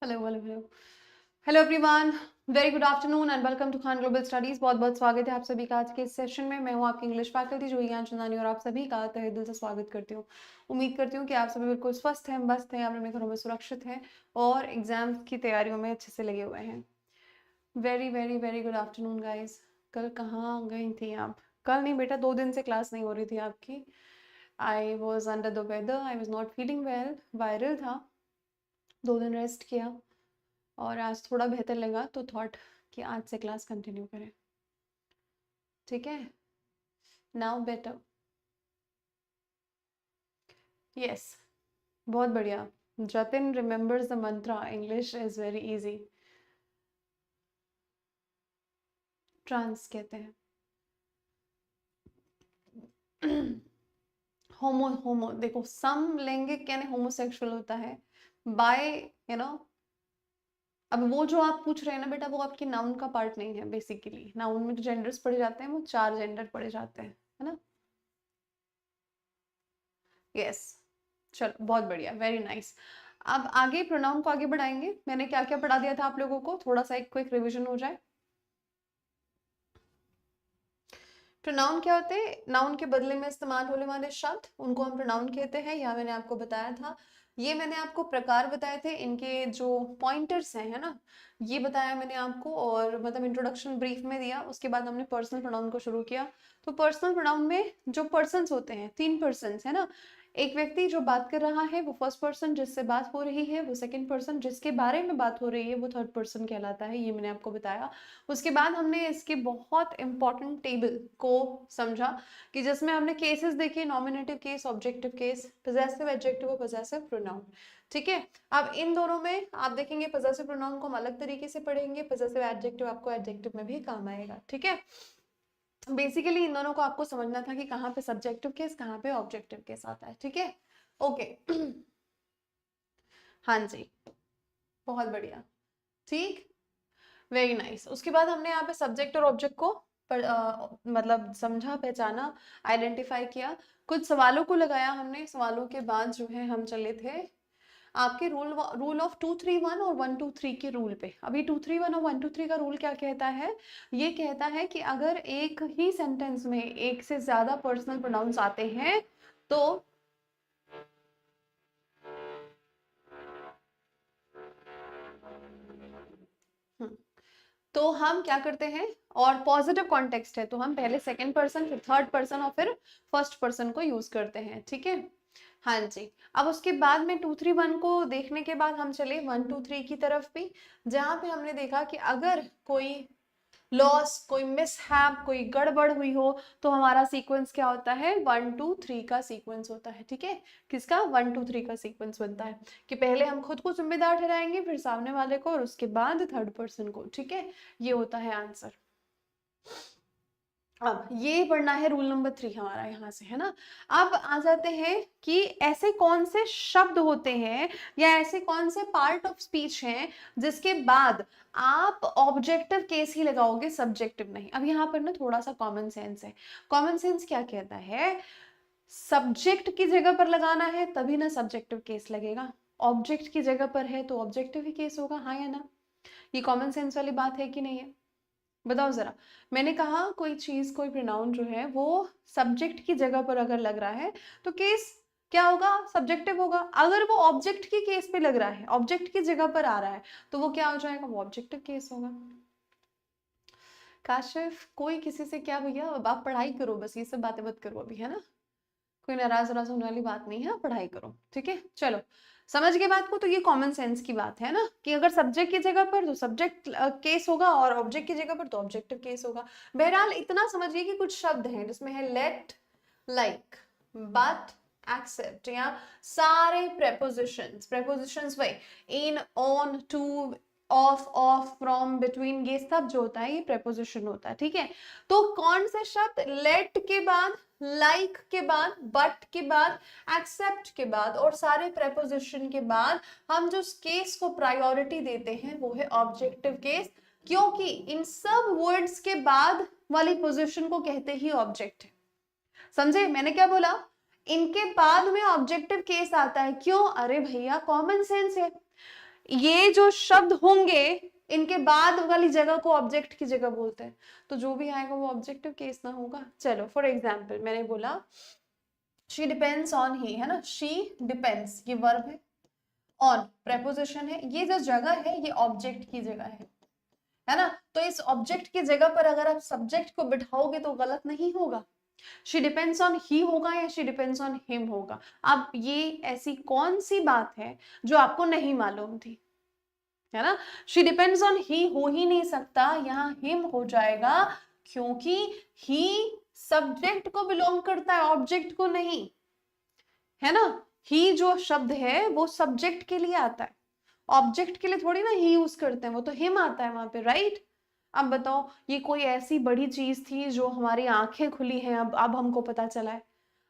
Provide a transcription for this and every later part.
Hello hello hello hello everyone, very good afternoon and welcome to Khan global studies. बहुत बहुत स्वागत है आप सभी का आज के इस सेशन में। मैं हूं आपकी इंग्लिश फैकल्टी जो चंदानी और आप सभी का तहे दिल से स्वागत करती हूं। उम्मीद करती हूं कि आप सभी बिल्कुल स्वस्थ हैं, मस्त हैं, अपने घरों में सुरक्षित हैं और एग्जाम्स की तैयारियों में अच्छे से लगे हुए हैं। Very very very good afternoon guys. कल कहाँ गई थी आप? कल नहीं बेटा, 2 दिन से क्लास नहीं हो रही थी आपकी। I was under the weather, I was not feeling well, viral था। 2 दिन रेस्ट किया और आज थोड़ा बेहतर लगा तो थॉट कि आज से क्लास कंटिन्यू करें। ठीक है, नाउ बेटर। यस, बहुत बढ़िया। Jatin remembers the mantra, English is very easy. Trans कहते हैं। होमो होमो देखो, समलैंगिक यानी होमोसेक्सुअल होता है। बाय यू नो अब वो जो आप पूछ रहे हैं ना बेटा, वो आपकी नाउन का पार्ट नहीं है। बेसिकली नाउन में जो जेंडर्स पढ़े जाते हैं वो 4 जेंडर पढ़े जाते हैं, है ना। यस, चलो बहुत बढ़िया, वेरी नाइस। अब आगे प्रोनाउन को आगे बढ़ाएंगे। मैंने क्या क्या पढ़ा दिया था आप लोगों को, थोड़ा सा एक क्विक रिवीजन हो जाए। प्रोनाउन क्या होते हैं? नाउन के बदले में इस्तेमाल होने वाले शब्द, उनको हम प्रोनाउन कहते हैं। यह मैंने आपको बताया था। ये मैंने आपको प्रकार बताए थे, इनके जो पॉइंटर्स हैं, है ना, ये बताया मैंने आपको। और मतलब इंट्रोडक्शन ब्रीफ में दिया। उसके बाद हमने पर्सनल प्रोनाउन को शुरू किया। तो पर्सनल प्रोनाउन में जो पर्सन्स होते हैं, 3 पर्सन्स है ना। एक व्यक्ति जो बात कर रहा है वो फर्स्ट पर्सन, जिससे बात हो रही है वो सेकंड पर्सन, जिसके बारे में बात हो रही है वो थर्ड पर्सन कहलाता है। ये मैंने आपको बताया। उसके बाद हमने इसके बहुत इंपॉर्टेंट टेबल को समझा कि जिसमें हमने केसेस देखे, nominative case, objective case, possessive adjective और पोजेसिव प्रोनाउन। ठीक है, अब इन दोनों में आप देखेंगे पोजेसिव प्रोनाउन को हम अलग तरीके से पढ़ेंगे, पोजेसिव एडजेक्टिव आपको एडजेक्टिव में भी काम आएगा। ठीक है, बेसिकली इन दोनों को आपको समझना था कि कहाँ पे सब्जेक्टिव केस, कहाँ पे ऑब्जेक्टिव केस आता है। ठीक है, ओके। हाँ जी, बहुत बढ़िया, ठीक, वेरी नाइस। उसके बाद हमने यहाँ पे सब्जेक्ट और ऑब्जेक्ट को मतलब समझा, पहचाना, आइडेंटिफाई किया, कुछ सवालों को लगाया हमने। सवालों के बाद जो है हम चले थे आपके रूल ऑफ 231 और 123 के रूल पे। अभी 231 और 123 का रूल क्या कहता है? ये कहता है कि अगर एक ही सेंटेंस में एक से ज्यादा पर्सनल प्रोनाउंस आते हैं तो हम्म, तो हम क्या करते हैं, और पॉजिटिव कॉन्टेक्स्ट है तो हम पहले सेकंड पर्सन, फिर थर्ड पर्सन और फिर फर्स्ट पर्सन को यूज करते हैं। ठीक है, हाँ जी। अब उसके बाद में 231 को देखने के बाद हम चले 123 की तरफ भी, जहां पे हमने देखा कि अगर कोई लॉस, कोई मिसहैप, कोई गड़बड़ हुई हो तो हमारा सीक्वेंस क्या होता है? 1 2 3 का सीक्वेंस होता है। ठीक है, किसका? 1 2 3 का सीक्वेंस बनता है कि पहले हम खुद को जिम्मेदार ठहराएंगे, फिर सामने वाले को, और उसके बाद थर्ड पर्सन को। ठीक है, ये होता है आंसर। अब ये पढ़ना है रूल नंबर 3 हमारा यहाँ से, है ना। अब आ जाते हैं कि ऐसे कौन से शब्द होते हैं या ऐसे कौन से पार्ट ऑफ स्पीच हैं जिसके बाद आप ऑब्जेक्टिव केस ही लगाओगे, सब्जेक्टिव नहीं। अब यहाँ पर ना थोड़ा सा कॉमन सेंस है। कॉमन सेंस क्या कहता है? सब्जेक्ट की जगह पर लगाना है तभी ना सब्जेक्टिव केस लगेगा, ऑब्जेक्ट की जगह पर है तो ऑब्जेक्टिव ही केस होगा। हाँ या ना? ये कॉमन सेंस वाली बात है कि नहीं है? बताओ जरा। मैंने कहा कोई चीज, कोई प्रोनाउन जो है वो सब्जेक्ट की जगह पर अगर लग रहा है तो केस क्या होगा? सब्जेक्टिव होगा। अगर वो ऑब्जेक्ट की केस पे लग रहा है, ऑब्जेक्ट की जगह पर आ रहा है, तो वो क्या हो जाएगा? वो ऑब्जेक्टिव केस होगा। काशिफ, कोई किसी से क्या भैया, अब आप पढ़ाई करो, बस ये सब बातें मत करो अभी, है ना। कोई नाराज नाराज होने वाली बात नहीं है, पढ़ाई करो। ठीक है, चलो समझ गए बात को। तो ये कॉमन सेंस की बात है ना, कि अगर सब्जेक्ट की जगह पर तो सब्जेक्ट केस होगा और ऑब्जेक्ट की जगह पर तो ऑब्जेक्टिव केस होगा। बहरहाल इतना समझिए कि कुछ शब्द हैं जिसमें है लेट, लाइक, बट, एक्सेप्ट, या सारे प्रेपोजिशंस, प्रेपोजिशंस वही in, on, to, of, from, between, ये सब जो होता है ये प्रेपोजिशन होता है। ठीक है, तो कौन से शब्द लेट के बाद, लाइक के बाद, बट के बाद, एक्सेप्ट के बाद और सारे प्रेपोजिशन के बाद हम जो केस को प्रायोरिटी देते हैं वो है ऑब्जेक्टिव केस, क्योंकि इन सब वर्ड्स के बाद वाली पोजीशन को कहते ही ऑब्जेक्ट है। समझे मैंने क्या बोला? इनके बाद में ऑब्जेक्टिव केस आता है। क्यों? अरे भैया कॉमन सेंस है। ये जो शब्द होंगे इनके बाद वाली जगह को ऑब्जेक्ट की जगह बोलते हैं, तो जो भी आएगा वो ऑब्जेक्टिव केस ना होगा। चलो फॉर एग्जाम्पल मैंने बोला शी डिपेंड्स ऑन ही, है ना, शी डिपेंड्स ये वर्ब है, ऑन प्रेपोजिशन है, ये जो जगह है ये ऑब्जेक्ट की जगह है ना। तो इस ऑब्जेक्ट की जगह पर अगर आप सब्जेक्ट को बिठाओगे तो गलत नहीं होगा। शी डिपेंड्स ऑन ही होगा या शी डिपेंड्स ऑन हिम होगा। अब ये ऐसी कौन सी बात है जो आपको नहीं मालूम थी, है ना। शी डिपेंड्स ऑन ही हो ही नहीं सकता, यहाँ हिम हो जाएगा, क्योंकि ही सब्जेक्ट को बिलोंग करता है, ऑब्जेक्ट को नहीं, है ना। ही जो शब्द है वो सब्जेक्ट के लिए आता है, ऑब्जेक्ट के लिए थोड़ी ना ही यूज करते हैं, वो तो हिम आता है वहां पे, राइट। अब बताओ ये कोई ऐसी बड़ी चीज थी जो हमारी आंखें खुली हैं, अब हमको पता चला है।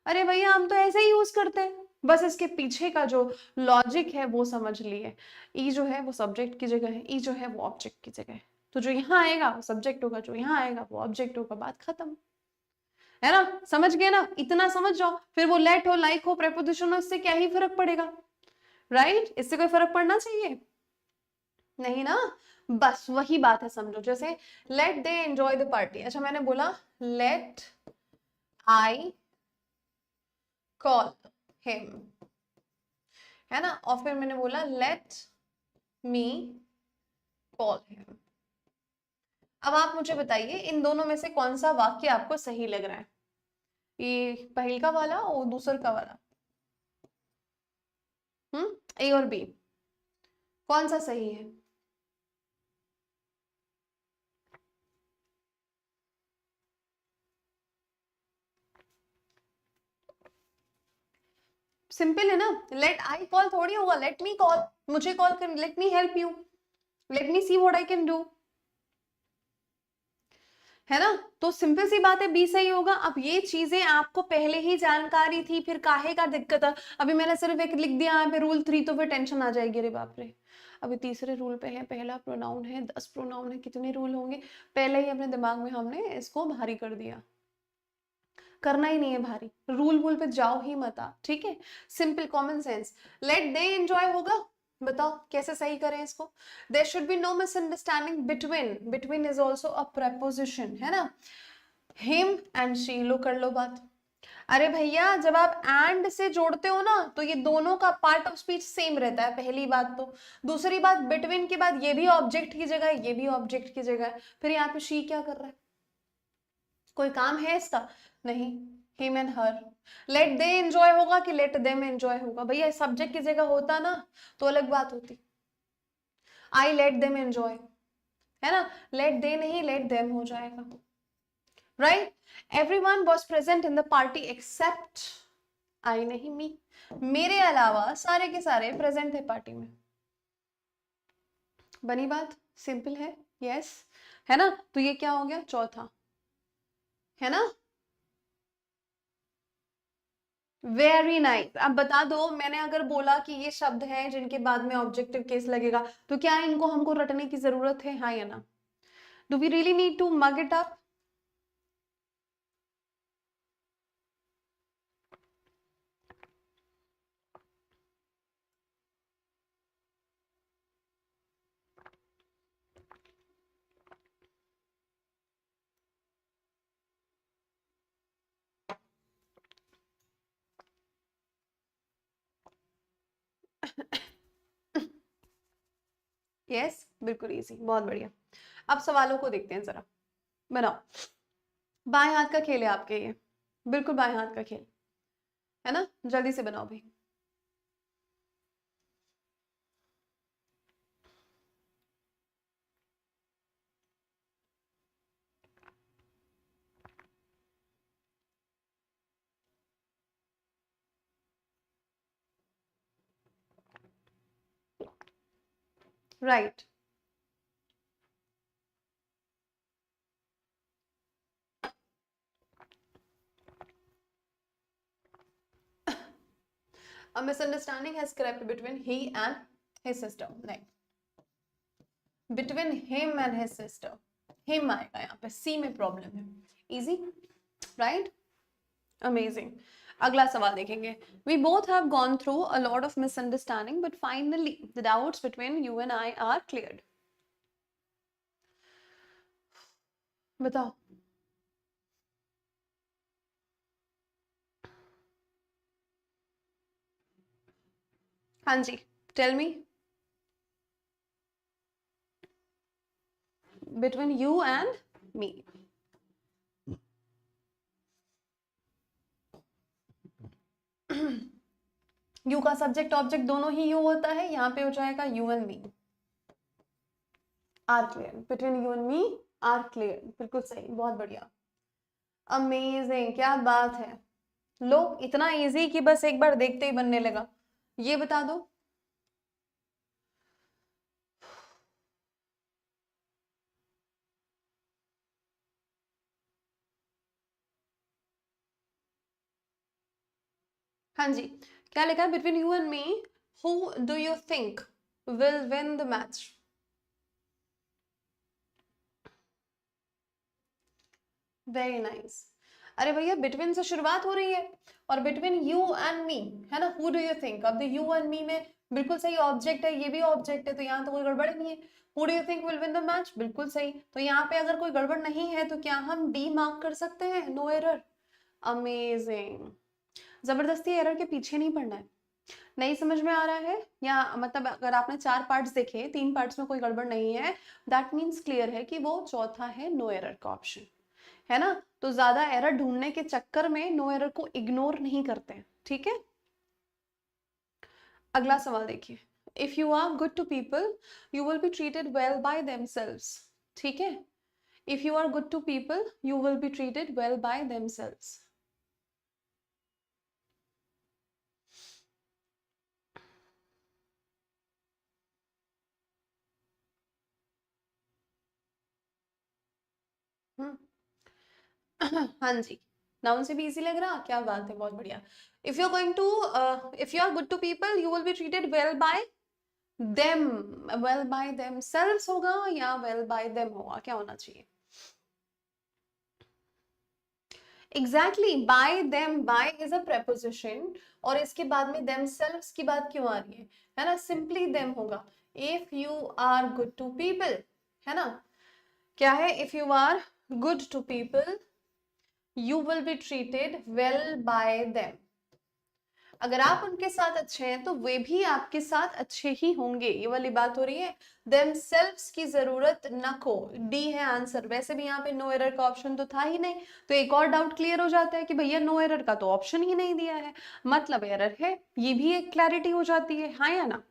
अरे भैया हम तो ऐसे ही यूज करते हैं, बस इसके पीछे का जो लॉजिक है वो समझ लिए। ई जो है वो सब्जेक्ट की जगह है, ई जो है वो ऑब्जेक्ट की जगह है, तो जो यहाँ आएगा वो सब्जेक्ट होगा, जो यहाँ आएगा वो ऑब्जेक्ट होगा, बात खत्म, है ना। समझ गए ना, इतना समझ जाओ, फिर वो लेट हो लाइक हो प्रेपोजिशन हो, इससे क्या ही फर्क पड़ेगा, राइट। इससे कोई फर्क पड़ना चाहिए नहीं ना। बस वही बात है, समझो। जैसे let they enjoy the party, अच्छा मैंने बोला लेट आई कॉल हिम, है ना, और फिर मैंने बोला लेट मी कॉल हिम। अब आप मुझे बताइए इन दोनों में से कौन सा वाक्य आपको सही लग रहा है, ये पहल का वाला और दूसर का वाला, ए और बी, कौन सा सही है। सिंपल है ना, लेट आई कॉल थोड़ी होगा लेट मी कॉल, मुझे कॉल कर, let me help you, let me see what I can do, है ना। तो सिंपल सी बात है बी सही होगा। अब ये चीजें आपको पहले ही जानकारी थी, फिर काहे का दिक्कत है। अभी मैंने सिर्फ एक लिख दिया यहाँ पे रूल 3, तो फिर टेंशन आ जाएगी, अरे बाप रे अभी तीसरे रूल पे है, पहला प्रोनाउन है, 10 प्रोनाउन है, कितने रूल होंगे, पहले ही अपने दिमाग में हमने इसको भारी कर दिया। करना ही नहीं है भारी, रूल वूल पे जाओ ही मत आप, ठीक है। Simple common sense, let they enjoy होगा, बताओ कैसे सही करें इसको। There should be no misunderstanding between, between is also a preposition, है ना। हिम एंड शी, लो कर लो बात। अरे भैया जब आप एंड से जोड़ते हो ना तो ये दोनों का पार्ट ऑफ स्पीच सेम रहता है, पहली बात तो। दूसरी बात बिटवीन के बाद ये भी ऑब्जेक्ट की जगह है, ये भी ऑब्जेक्ट की जगह है, फिर यहाँ पे शी क्या कर रहा है, कोई काम है इसका, नहीं। Him and her, let they enjoy होगा कि लेट देम एंजॉय होगा, भैया सब्जेक्ट की जगह होता ना तो अलग बात होती, आई लेट देम एंजॉय, है ना, लेट दे नहीं लेट देम हो जाएगा, right. Everyone was present in the party except I, नहीं मी, मेरे अलावा सारे के सारे प्रेजेंट थे पार्टी में, बनी बात, सिंपल है, यस, है ना। तो ये क्या हो गया चौथा, है ना। Very nice. अब बता दो मैंने अगर बोला कि ये शब्द हैं जिनके बाद में ऑब्जेक्टिव केस लगेगा, तो क्या इनको हमको रटने की जरूरत है, हाँ या ना। Do we really need to mug it up. Yes बिल्कुल इजी, बहुत बढ़िया। अब सवालों को देखते हैं जरा, बनाओ। बाएं हाथ का खेल है आपके ये, बिल्कुल बाएं हाथ का खेल, है ना, जल्दी से बनाओ भाई। Right, a misunderstanding has crept between he and his sister, नहीं, between him and his sister, him आएगा यहाँ पे, सी में प्रॉब्लम है, इजी, राइट, अमेजिंग। अगला सवाल देखेंगे. We both have gone through a lot of misunderstanding, but finally the doubts between you and I are cleared. बताओ. हाँ जी, tell me. Between you and me. You का सब्जेक्ट ऑब्जेक्ट दोनों ही you होता है, यहाँ पे हो जाएगा you and me are clear. Between you and me are clear. बिल्कुल सही, बहुत बढ़िया, अमेजिंग, क्या बात है. लो, इतना इजी कि बस एक बार देखते ही बनने लगा. ये बता दो, हाँ जी, क्या लिखा है? Between you and me who do you think will win the match? Very nice. अरे भैया, बिटवीन से शुरुआत हो रही है और बिटवीन यू एंड मी है ना. हु डू यू थिंक, अब यू एंड मी में बिल्कुल सही ऑब्जेक्ट है, ये भी ऑब्जेक्ट है, तो यहाँ तो कोई गड़बड़ नहीं है. Who do you think will win the match, बिल्कुल सही. तो यहाँ पे अगर कोई गड़बड़ नहीं है तो क्या हम डी मार्क कर सकते हैं? No error. अमेजिंग. जबरदस्ती एरर के पीछे नहीं पड़ना है. नहीं समझ में आ रहा है, या मतलब अगर आपने 4 पार्ट्स देखे, 3 पार्ट्स में कोई गड़बड़ नहीं है, दैट मीन्स क्लियर है कि वो चौथा है नो एरर का ऑप्शन, है ना. तो ज्यादा एरर ढूंढने के चक्कर में नो एरर को इग्नोर नहीं करते हैं, ठीक है. अगला सवाल देखिए. If you are good to people you will be treated well by themselves. ठीक है. If you are good to people you will be treated well by themselves. हाँ जी, नाउन से भी इजी लग रहा, क्या बात है, बहुत बढ़िया. If you are going to if you are good to people you will be treated well by them. Well by themselves होगा या वेल बाय देम होगा, क्या होना चाहिए? Exactly, by them. By is a preposition और इसके बाद में देम सेल्व्स की बात क्यों आ रही है ना. सिंपली देम होगा. If you are good to people, है ना, क्या है? If you are good to people you will be treated well by them. अगर आप उनके साथ अच्छे हैं तो वे भी आपके साथ अच्छे ही होंगे, ये वाली बात हो रही है. themselves की जरूरत न को, डी है आंसर. वैसे भी यहाँ पे नो एरर का ऑप्शन तो था ही नहीं, तो एक और डाउट क्लियर हो जाता है कि भैया नो एरर का तो ऑप्शन ही नहीं दिया है, मतलब एरर है. ये भी एक क्लैरिटी हो जाती है, हाँ या ना.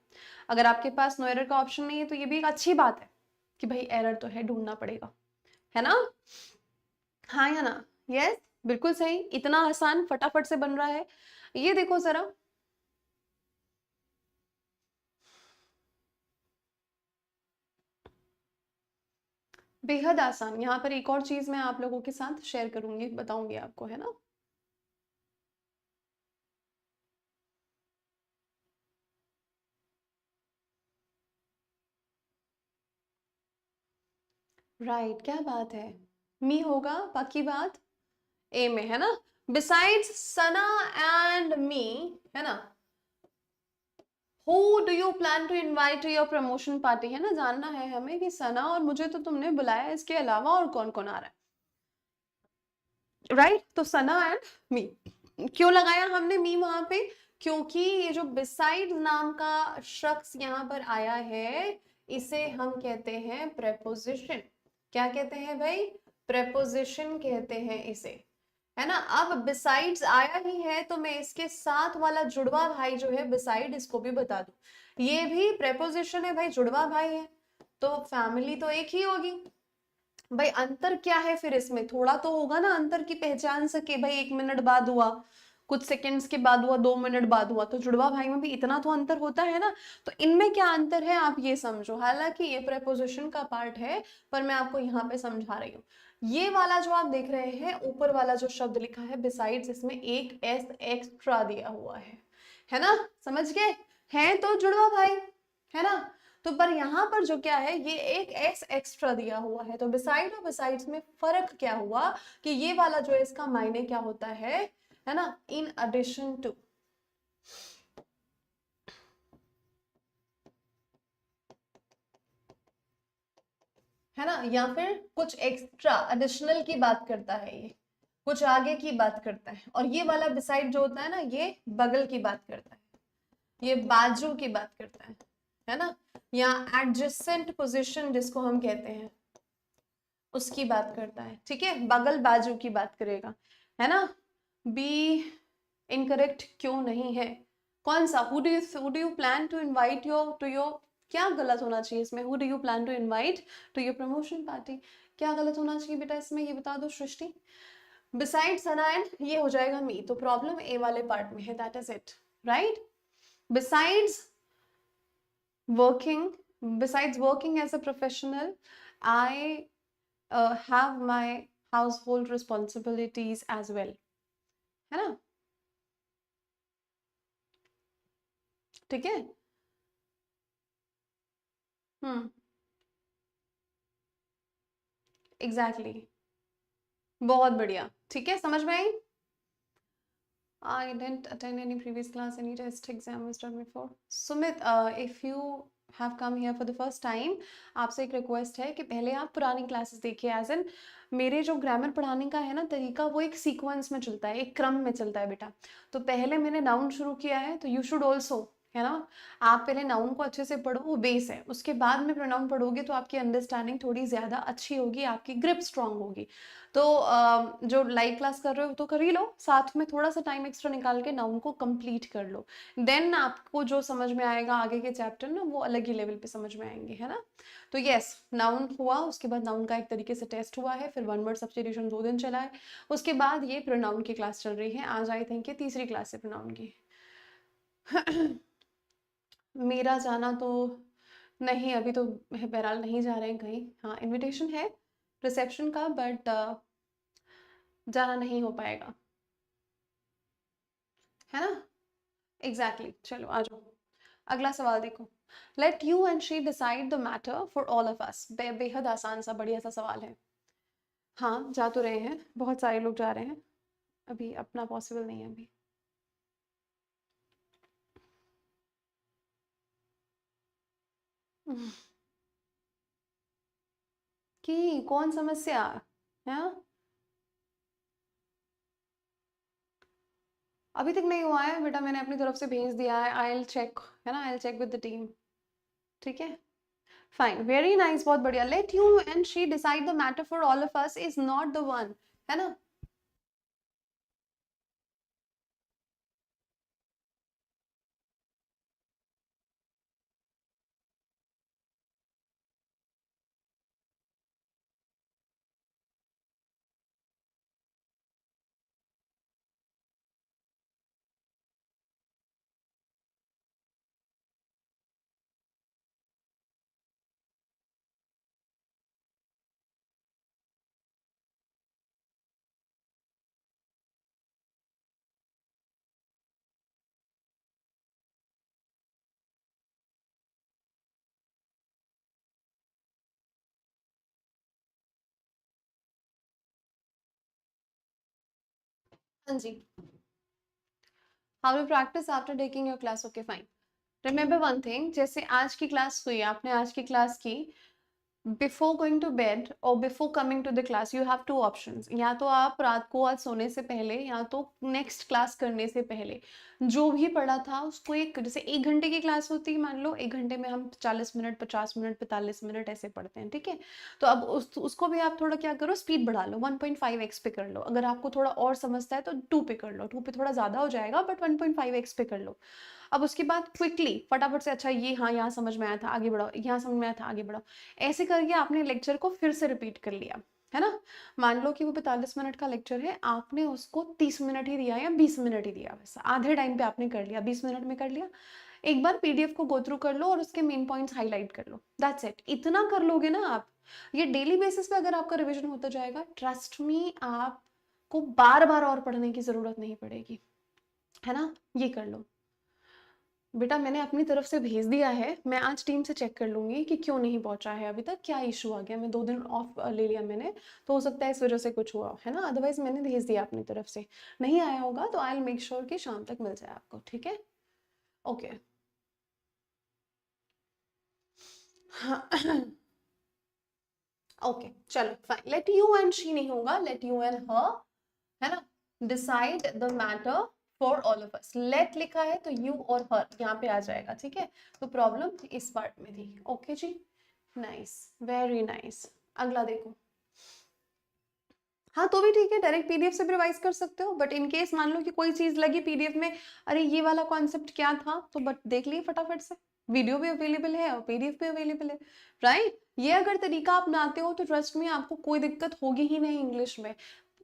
अगर आपके पास नो एरर का ऑप्शन नहीं है तो ये भी एक अच्छी बात है कि भाई एरर तो है, ढूंढना पड़ेगा, है ना. हाँ या ना. यस, बिल्कुल सही. इतना आसान फटाफट से बन रहा है. ये देखो जरा, बेहद आसान. यहाँ पर एक और चीज मैं आप लोगों के साथ शेयर करूंगी, बताऊंगी आपको, है ना. राइट, क्या बात है. मी होगा पक्की बात ए में, है ना. बिसाइड्स सना एंड मी, है ना. Who do you plan to invite to your promotion party, है ना. जानना है हमें कि सना और मुझे तो तुमने बुलाया, इसके अलावा और कौन कौन आ रहा है. राइट, तो सना एंड मी. क्यों लगाया हमने मी वहां पे? क्योंकि ये जो बिसाइड नाम का शख्स यहाँ पर आया है, इसे हम कहते हैं प्रेपोजिशन. क्या कहते हैं भाई? प्रेपोजिशन कहते हैं इसे, है ना. अब बिसाइड्स आया ही है तो मैं इसके साथ वाला जुड़वा भाई जो है बिसाइड, इसको भी बता दूं. ये भी प्रेपोजिशन है भाई, जुड़वा भाई है, तो फैमिली तो एक ही होगी. भाई अंतर क्या है फिर इसमें? थोड़ा तो होगा ना अंतर की पहचान सके. भाई 1 मिनट बाद हुआ, कुछ सेकंड्स के बाद हुआ, 2 मिनट बाद हुआ, तो जुड़वा भाई में भी इतना तो अंतर होता है ना. तो इनमें क्या अंतर है आप ये समझो. हालांकि ये प्रेपोजिशन का पार्ट है पर मैं आपको यहाँ पे समझा रही हूँ. ये वाला जो आप देख रहे हैं, ऊपर वाला जो शब्द लिखा है बिसाइड्स, इसमें एक एस एक्स्ट्रा दिया हुआ है ना. समझ गए? है तो जुड़वा भाई, है ना. तो पर यहाँ पर जो क्या है, ये एक एस एक्स्ट्रा दिया हुआ है. तो बिसाइड और बिसाइड्स में फर्क क्या हुआ कि ये वाला जो है इसका मायने क्या होता है? है ना, इन एडिशन टू, है ना, या फिर कुछ एक्स्ट्रा एडिशनल की बात करता है, ये कुछ आगे की बात करता है। और ये वाला बिसाइड जो होता है ना, ये बगल की बात करता है, ये बाजू की बात करता है ना, या एडजेसेंट पोजीशन जिसको हम कहते हैं उसकी बात करता है, ठीक है, बगल बाजू की बात करेगा, है ना। बी इनकरेक्ट क्यों नहीं है, कौन सा, who do you plan to invite your to your, क्या गलत होना चाहिए इसमें, who do you plan to invite to your promotion party, क्या गलत होना चाहिए बेटा इसमें, ये बता दो सृष्टि। बिसाइड्स अना एंड ये हो जाएगा मी, तो प्रॉब्लम ए वाले पार्ट में है, that is it, right. Besides working besides working as a professional, I have my household responsibilities as well, है ना, ठीक है। Exactly exactly. बहुत बढ़िया, ठीक है, समझ में आई। I didn't attend any previous class, any test exam was done before. Sumit, if you have come here for the first time, आपसे एक रिक्वेस्ट है कि पहले आप पुरानी क्लासेस देखिए, एज इन मेरे जो ग्रामर पढ़ाने का है ना तरीका, वो एक सीक्वेंस में चलता है, एक क्रम में चलता है बेटा। तो पहले मैंने नाउन शुरू किया है, तो यू शुड ऑल्सो, है ना, आप पहले नाउन को अच्छे से पढ़ो, वो बेस है, उसके बाद में प्रोनाउन पढ़ोगे तो आपकी अंडरस्टैंडिंग थोड़ी ज़्यादा अच्छी होगी, आपकी ग्रिप स्ट्रांग होगी। तो जो लाइव क्लास कर रहे हो तो कर ही लो, साथ में थोड़ा सा टाइम एक्स्ट्रा निकाल के नाउन को कंप्लीट कर लो, देन आपको जो समझ में आएगा आगे के चैप्टर ना, वो अलग ही लेवल पे समझ में आएंगे, है ना। तो यस, नाउन हुआ, उसके बाद नाउन का एक तरीके से टेस्ट हुआ है, फिर वन वर्ड सब्स्टिट्यूशन 2 दिन चला है, उसके बाद ये प्रोनाउन की क्लास चल रही है, आज आई थिंक ये तीसरी क्लास है प्रोनाउन की। मेरा जाना तो नहीं, अभी तो बहरहाल नहीं जा रहे हैं कहीं, हाँ इनविटेशन है रिसेप्शन का, बट जाना नहीं हो पाएगा, है ना। Exactly exactly. चलो आ जाओ, अगला सवाल देखो। Late you and she decide the matter for all of अस, बेहद आसान सा बढ़िया सा सवाल है। हाँ जा तो रहे हैं, बहुत सारे लोग जा रहे हैं, अभी अपना पॉसिबल नहीं है अभी। कि कौन समस्या है, अभी तक नहीं हुआ है बेटा, मैंने अपनी तरफ से भेज दिया है, आई विल चेक, है ना, I will check with the team, ठीक है। फाइन, वेरी नाइस, बहुत बढ़िया। Let you and she decide the matter for all of us is not the one, है ना। हाँ जी, how to practise after taking your class, okay fine. Remember one thing, जैसे आज की क्लास हुई, आपने आज की क्लास की, बिफोर गोइंग टू बेड और before coming to the class you have two options, या तो आप रात को आज सोने से पहले या तो नेक्स्ट क्लास करने से पहले जो भी पढ़ा था उसको, एक जैसे 1 घंटे की क्लास होती है, मान लो 1 घंटे में हम 40 मिनट 50 मिनट 45 मिनट ऐसे पढ़ते हैं, ठीक है। तो अब उसको भी आप थोड़ा क्या करो, स्पीड बढ़ा लो, 1.5x पे कर लो, अगर आपको थोड़ा और समझता है तो 2 पे कर लो, 2 पे थोड़ा ज़्यादा हो जाएगा बट 1.5x पे कर लो। अब उसके बाद क्विकली फटाफट से, अच्छा ये हाँ यहाँ समझ में आया था आगे बढ़ाओ, यहाँ समझ में आया था आगे बढ़ाओ, ऐसे करके आपने लेक्चर को फिर से रिपीट कर लिया, है ना। मान लो कि वो 45 मिनट का लेक्चर है, आपने उसको 30 मिनट ही दिया या 20 मिनट ही दिया, बस आधे टाइम पे आपने कर लिया, 20 मिनट में कर लिया। एक बार पीडीएफ को गो थ्रू कर लो और उसके मेन पॉइंट्स हाईलाइट कर लो, दैट्स इट। इतना कर लोगे ना आप, ये डेली बेसिस पे अगर आपका रिविजन होता जाएगा, ट्रस्ट मी आपको बार बार और पढ़ने की जरूरत नहीं पड़ेगी, है ना। ये कर लो, बेटा मैंने अपनी तरफ से भेज दिया है, मैं आज टीम से चेक कर लूंगी कि क्यों नहीं पहुंचा है अभी तक, क्या इशू आ गया। मैं 2 दिन ऑफ ले लिया मैंने, तो हो सकता है इस वजह से कुछ हुआ है ना, अदरवाइज मैंने भेज दिया अपनी तरफ से। नहीं आया होगा तो आई विल मेक श्योर कि शाम तक मिल जाए आपको, ठीक है? ओके। ओके चलो fine, let you and she नहीं होगा, लेट यू एंड हर, है ना? Decide the matter for all of us. Let लिखा है तो यू और हर यहाँ पे आ जाएगा, ठीक है? तो प्रॉब्लम इस पार्ट में थी। ओके जी, नाइस, वेरी नाइस। अगला देखो। हाँ तो भी ठीक है, डायरेक्ट पीडीएफ से भी रिवाइज कर सकते हो, बट इन केस मान लो कि कोई चीज लगी पीडीएफ में, अरे ये वाला कॉन्सेप्ट क्या था, तो बट देख लिए फटाफट से, वीडियो भी अवेलेबल है और पीडीएफ भी अवेलेबल है, राइट? ये अगर तरीका अपनाते हो तो ट्रस्ट में आपको कोई दिक्कत होगी ही नहीं इंग्लिश में।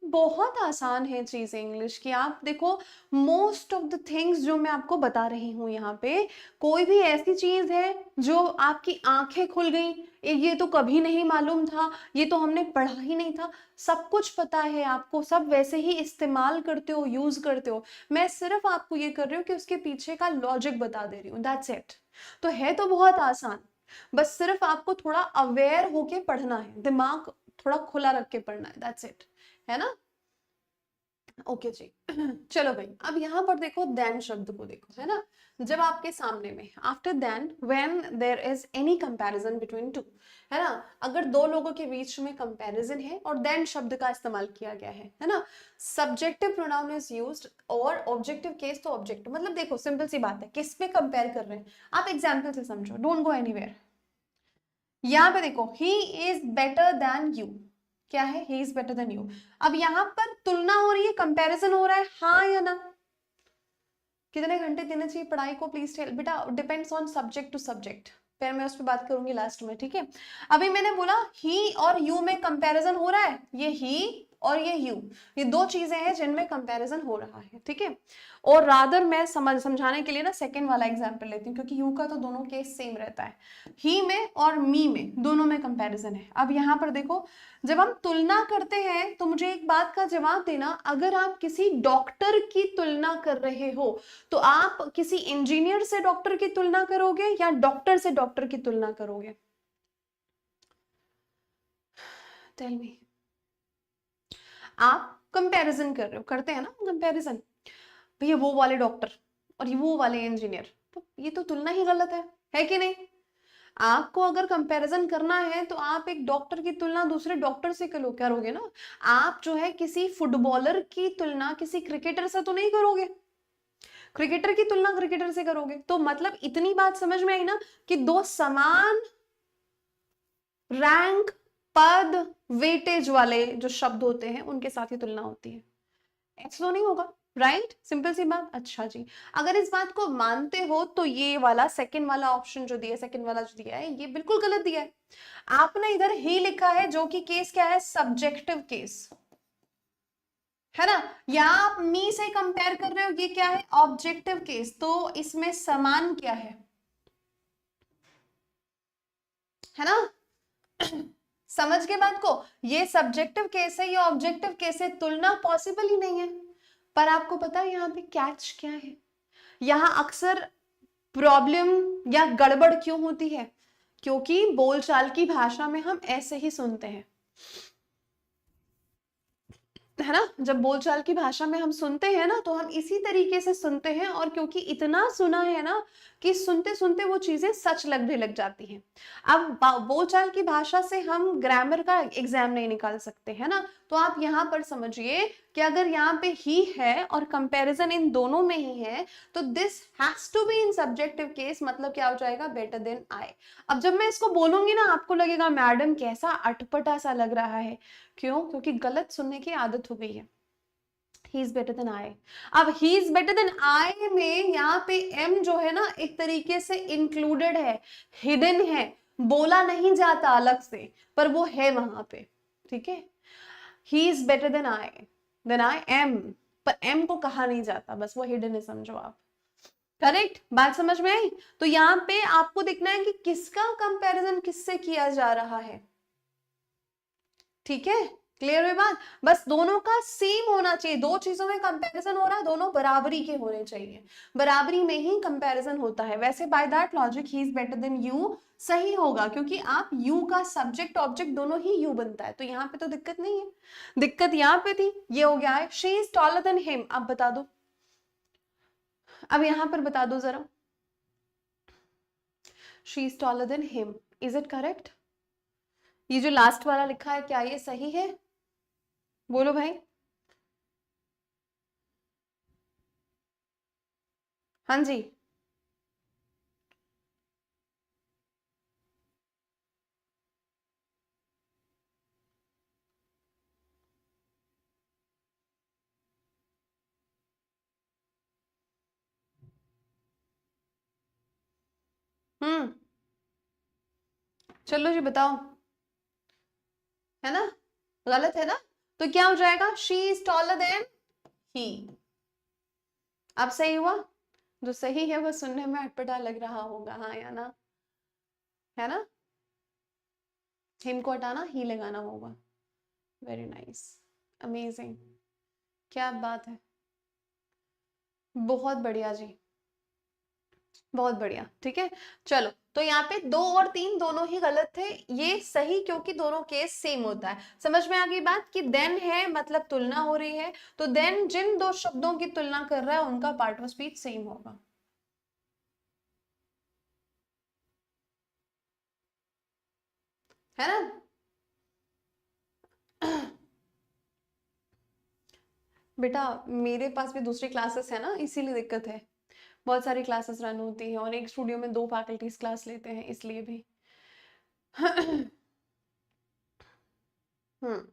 बहुत आसान है चीजें इंग्लिश की। आप देखो, मोस्ट ऑफ द थिंग्स जो मैं आपको बता रही हूँ यहाँ पे, कोई भी ऐसी चीज है जो आपकी आंखें खुल गई, ये तो कभी नहीं मालूम था, ये तो हमने पढ़ा ही नहीं था, सब कुछ पता है आपको, सब वैसे ही इस्तेमाल करते हो, यूज करते हो। मैं सिर्फ आपको ये कर रही हूँ कि उसके पीछे का लॉजिक बता दे रही हूँ, दैट्स इट। तो है तो बहुत आसान, बस सिर्फ आपको थोड़ा अवेयर होके पढ़ना है, दिमाग थोड़ा खुला रख के पढ़ना है, दैट्स इट, है ना? ओके जी। चलो भाई, अब यहाँ पर देखो देन शब्द को देखो, है ना? जब आपके सामने में after then when there is any comparison between two, है ना? अगर दो लोगों के बीच में कंपैरिजन है और देन शब्द का इस्तेमाल किया गया है ना? सब्जेक्टिव प्रोनाउन इज यूज्ड और ऑब्जेक्टिव केस तो ऑब्जेक्टिव, मतलब देखो सिंपल सी बात है, किस पे कंपेयर कर रहे हैं आप, एग्जाम्पल से समझो, डोंट गो एनीवेयर। यहाँ पे देखो, ही इज बेटर देन यू, क्या है? He is better then you. अब यहाँ पर तुलना हो रही है, कंपैरिजन हो रहा है, हाँ या ना? कितने घंटे देने चाहिए पढ़ाई को, प्लीज टेल बेटा, depends on subject to subject, फिर मैं उस पर बात करूंगी लास्ट में, ठीक है? अभी मैंने बोला ही और यू में कंपैरिजन हो रहा है, ये ही और ये यू, ये दो चीजें हैं जिनमें कंपैरिजन हो रहा है, ठीक है? और रादर मैं समझाने के लिए ना सेकंड वाला एग्जांपल लेती हूँ, क्योंकि यू का तो दोनों केस सेम रहता है, ही में और मी में, दोनों में कंपैरिजन है। अब यहाँ पर देखो, जब हम तुलना करते हैं तो मुझे एक बात का जवाब देना, अगर आप किसी डॉक्टर की तुलना कर रहे हो तो आप किसी इंजीनियर से डॉक्टर की तुलना करोगे या डॉक्टर से डॉक्टर की तुलना करोगे? Tell me. आप कंपैरिजन कर रहे हो, करते हैं ना कंपैरिजन, भैया वो वाले डॉक्टर और ये वो वाले इंजीनियर, तो ये तो तुलना ही गलत है कि नहीं? आपको अगर कंपैरिजन करना है तो आप एक डॉक्टर की तुलना दूसरे डॉक्टर से करोगे ना। आप जो है किसी फुटबॉलर की तुलना किसी क्रिकेटर से तो नहीं करोगे, क्रिकेटर की तुलना क्रिकेटर से करोगे। तो मतलब इतनी बात समझ में आई ना, कि दो समान रैंक, पद, वेटेज वाले जो शब्द होते हैं उनके साथ ही तुलना होती है, ऐसा तो नहीं होगा, राइट? सिंपल सी बात। अच्छा जी, अगर इस बात को मानते हो तो ये वाला सेकंड वाला ऑप्शन जो दिया, सेकंड वाला जो दिया है, ये बिल्कुल गलत दिया है। आपने इधर ही लिखा है, जो कि केस क्या है? सब्जेक्टिव केस, है ना? या आप मी से कंपेयर कर रहे हो, ये क्या है? Objective case. तो इसमें समान क्या है ना? समझ के बात को, ये सब्जेक्टिव केस है, ये ऑब्जेक्टिव केस है, तुलना पॉसिबल ही नहीं है। पर आपको पता है यहाँ पे कैच क्या है? यहाँ अक्सर प्रॉब्लम या गड़बड़ क्यों होती है? क्योंकि बोलचाल की भाषा में हम ऐसे ही सुनते हैं, है ना? जब बोलचाल की भाषा में हम सुनते हैं ना, तो हम इसी तरीके से सुनते हैं, और क्योंकि इतना सुना है ना कि सुनते सुनते वो चीजें सच लगने लग जाती हैं। अब बोलचाल की भाषा से हम ग्रामर का एग्जाम नहीं निकाल सकते, है ना? तो आप यहाँ पर समझिए कि अगर यहाँ पे ही है और कंपैरिजन इन दोनों में ही है, तो this has to be in subjective case, मतलब क्या हो जाएगा? Better than I. अब जब मैं इसको बोलूंगी ना, आपको लगेगा मैडम कैसा अटपटा सा लग रहा है, क्यों? क्योंकि गलत सुनने की आदत हो गई है। He is better than I. अब he is better than I में यहाँ पे एम जो है ना, एक तरीके से इंक्लूडेड है, हिडन है, बोला नहीं जाता अलग से, पर वो है वहां पे, ठीक है? He is better than I am, पर एम को कहा नहीं जाता, बस वो हिडन है, समझो आप। करेक्ट? बात समझ में आई? तो यहाँ पे आपको देखना है कि किसका कंपैरिजन किससे किया जा रहा है, ठीक है? क्लियर हुई बात? बस दोनों का सेम होना चाहिए, दो चीजों में कंपैरिजन हो रहा है, दोनों बराबरी के होने चाहिए, बराबरी में ही कंपैरिजन होता है। वैसे by that logic he is better then you सही होगा, क्योंकि आप यू का सब्जेक्ट ऑब्जेक्ट दोनों ही यू बनता है, तो यहाँ पे तो दिक्कत नहीं है। दिक्कत यहाँ पे थी, ये हो गया है she is taller than him. अब बता दो, अब यहाँ पर बता दो जरा, she is taller than him, is it correct? ये जो लास्ट वाला लिखा है क्या ये सही है? बोलो भाई। हाँ जी। हम्म, चलो जी बताओ, है ना? गलत है ना? तो क्या हो जाएगा? She is taller than he. अब सही हुआ? जो सही है वो सुनने में अटपटा लग रहा होगा, हाँ या ना? है ना? हिम को हटाना ही लगाना होगा। वेरी नाइस, अमेजिंग, क्या बात है, बहुत बढ़िया जी, बहुत बढ़िया। ठीक है, चलो तो यहाँ पे 2 और 3 दोनों ही गलत थे, ये सही क्योंकि दोनों केस सेम होता है। समझ में आ गई बात कि देन है मतलब तुलना हो रही है, तो देन जिन दो शब्दों की तुलना कर रहा है उनका पार्ट ऑफ स्पीच सेम होगा। है ना? बेटा मेरे पास भी दूसरी क्लासेस है ना, इसीलिए दिक्कत है, बहुत सारी क्लासेस रन होती है और एक स्टूडियो में 2 फैकल्टीज क्लास लेते हैं, इसलिए भी। हम्म,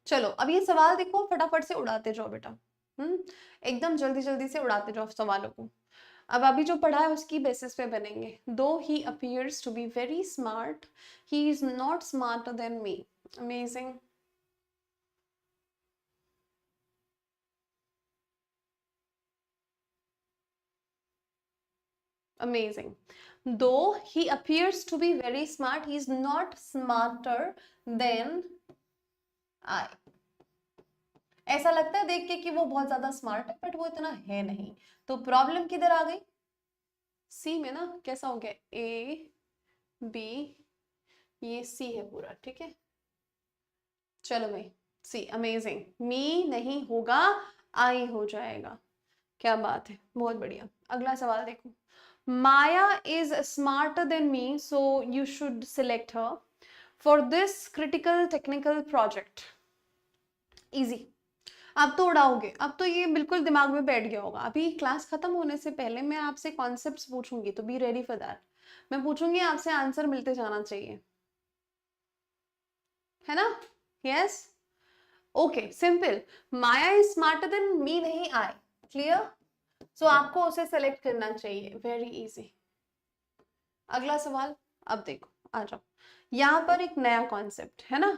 चलो अब ये सवाल देखो, फटाफट से उड़ाते जाओ बेटा। हम्म, एकदम जल्दी जल्दी से उड़ाते जाओ सवालों को। अब अभी जो पढ़ा है उसकी बेसिस पे बनेंगे। Though he appears to be very smart, he is not smarter than me. Amazing. Amazing. Though he appears to be very smart, he is not smarter than I. ऐसा लगता है देख के कि वो बहुत ज्यादा स्मार्ट है, बट वो इतना है नहीं। तो प्रॉब्लम किधर आ गई? सी में ना। कैसा हो गया? ए बी, ये सी है पूरा, ठीक है। चलो भाई, सी। अमेजिंग, मी नहीं होगा, आई हो जाएगा। क्या बात है, बहुत बढ़िया। अगला सवाल देखो। Maya is smarter than me, so you should select her for this critical technical project. Easy. अब तो उड़ाओगे, अब तो ये बिल्कुल दिमाग में बैठ गया होगा। अभी क्लास खत्म होने से पहले मैं आपसे कॉन्सेप्ट्स पूछूंगी, तो बी रेडी फॉर दैट। मैं पूछूंगी आपसे, आंसर मिलते जाना चाहिए, है ना? Yes, okay, simple. Maya is smarter than मी, नहीं आई। क्लियर? सो आपको उसे सेलेक्ट करना चाहिए, वेरी इजी। अगला सवाल, अब देखो, आ जाओ। यहाँ पर एक नया कॉन्सेप्ट है ना,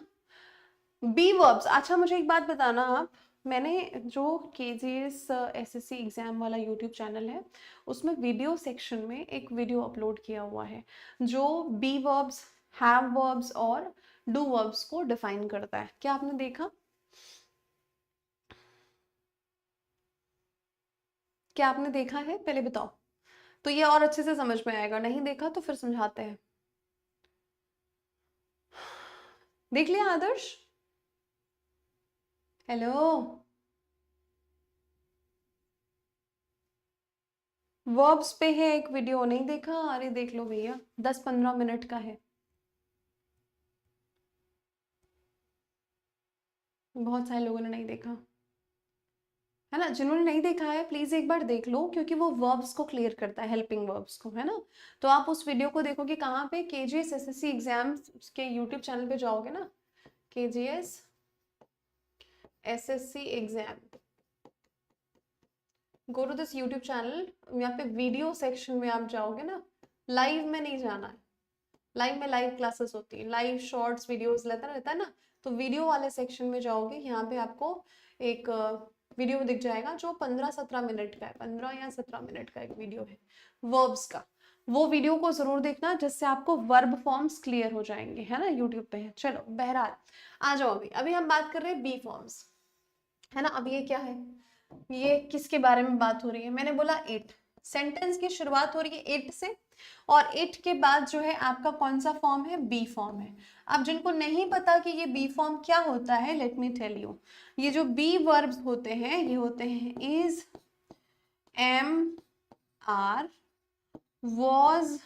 बी वर्ब्स। अच्छा मुझे एक बात बताना आप, मैंने जो केजीएस एसएससी एग्जाम वाला यूट्यूब चैनल है उसमें वीडियो सेक्शन में एक वीडियो अपलोड किया हुआ है जो बी वर्ब्स, हैव वर्ब्स और डू वर्ब्स को डिफाइन करता है। क्या आपने देखा? क्या आपने देखा है? पहले बताओ, तो ये और अच्छे से समझ में आएगा। नहीं देखा तो फिर समझाते हैं। देख लिया आदर्श? हेलो, वर्ब्स पे है एक वीडियो, नहीं देखा? अरे देख लो भैया, 10-15 मिनट का है। बहुत सारे लोगों ने नहीं देखा, है ना? जिन्होंने नहीं देखा है प्लीज एक बार देख लो, क्योंकि वो वर्ब्स को क्लियर करता है, हेल्पिंग वर्ब्स को, है ना? तो आप उस वीडियो को देखोगे कहाँ पे? केजीएस एसएससी एग्जाम के यूट्यूब चैनल पे जाओगे ना, KGS SSC exam, go to this YouTube channel. यहाँ पे वीडियो सेक्शन में आप जाओगे ना, लाइव में नहीं जाना है, लाइव में लाइव क्लासेस होती है, लाइव शॉर्ट्स वीडियोस लेता रहता है ना, तो वीडियो वाले सेक्शन में जाओगे, यहाँ पे आपको एक वीडियो दिख जाएगा जो 15-17 मिनट का है, 15 या 17 मिनट का एक वीडियो है वर्ब्स का। वो वीडियो को जरूर देखना, जिससे आपको वर्ब फॉर्म्स क्लियर हो जाएंगे, है ना, यूट्यूब पे है। चलो बहरहाल आ जाओ, अभी अभी हम बात कर रहे हैं बी फॉर्म्स, है ना। अब ये क्या है, ये किसके बारे में बात हो रही है, मैंने बोला इट, सेंटेंस की शुरुआत हो रही है इट से, और इट के बाद जो है आपका कौन सा फॉर्म है, बी फॉर्म है। अब जिनको नहीं पता कि ये बी फॉर्म क्या होता है, लेट मी टेल यू, ये जो बी वर्ब्स होते हैं ये होते हैं इज, एम, आर, वॉज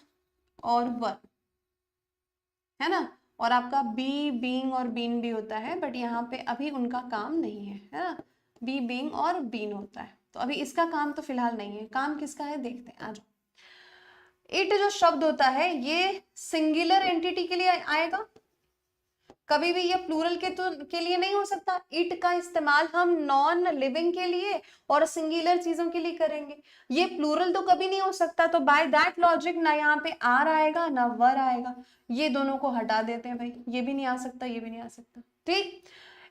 और वर, है ना। और आपका बी, बीइंग और बीन भी होता है, बट यहाँ पे अभी उनका काम नहीं है ना, बी, बीइंग और बीन होता है, तो अभी इसका काम तो फिलहाल नहीं है। काम किसका है देखते हैं, आ जाओ। इट जो शब्द होता है ये सिंगुलर एंटिटी के लिए आएगा, कभी भी ये प्लूरल के लिए नहीं हो सकता। इट का इस्तेमाल हम नॉन लिविंग के लिए और सिंगुलर चीजों के लिए करेंगे, ये प्लूरल तो कभी नहीं हो सकता। तो बाय दैट लॉजिक ना यहाँ पे आर आएगा ना वर आएगा, ये दोनों को हटा देते हैं भाई, ये भी नहीं आ सकता, ये भी नहीं आ सकता, ठीक।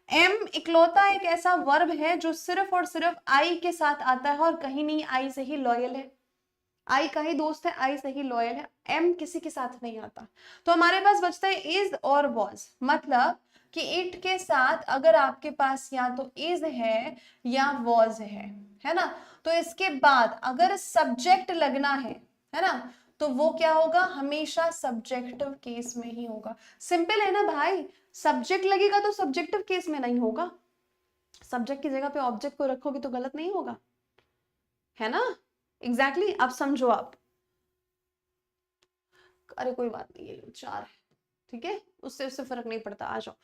एम इकलौता एक ऐसा वर्ब है जो सिर्फ और सिर्फ आई के साथ आता है और कहीं नहीं आई से ही लॉयल है, आई का ही दोस्त है, आई से ही लॉयल है, एम किसी के साथ नहीं आता। तो हमारे पास बचता है इज और वॉज, मतलब कि इट के साथ अगर आपके पास या तो इज है या वॉज है ना, तो इसके बाद अगर सब्जेक्ट लगना है ना, तो वो क्या होगा, हमेशा सब्जेक्टिव केस में ही होगा। सिंपल है ना भाई, सब्जेक्ट लगेगा तो सब्जेक्टिव केस में नहीं होगा, सब्जेक्ट की जगह पे ऑब्जेक्ट को रखोगे तो गलत नहीं होगा, है ना। एग्जैक्टली अब समझो आप, अरे कोई बात नहीं, ये 4 है, ठीक है, उससे उससे फर्क नहीं पड़ता। आ जाओ,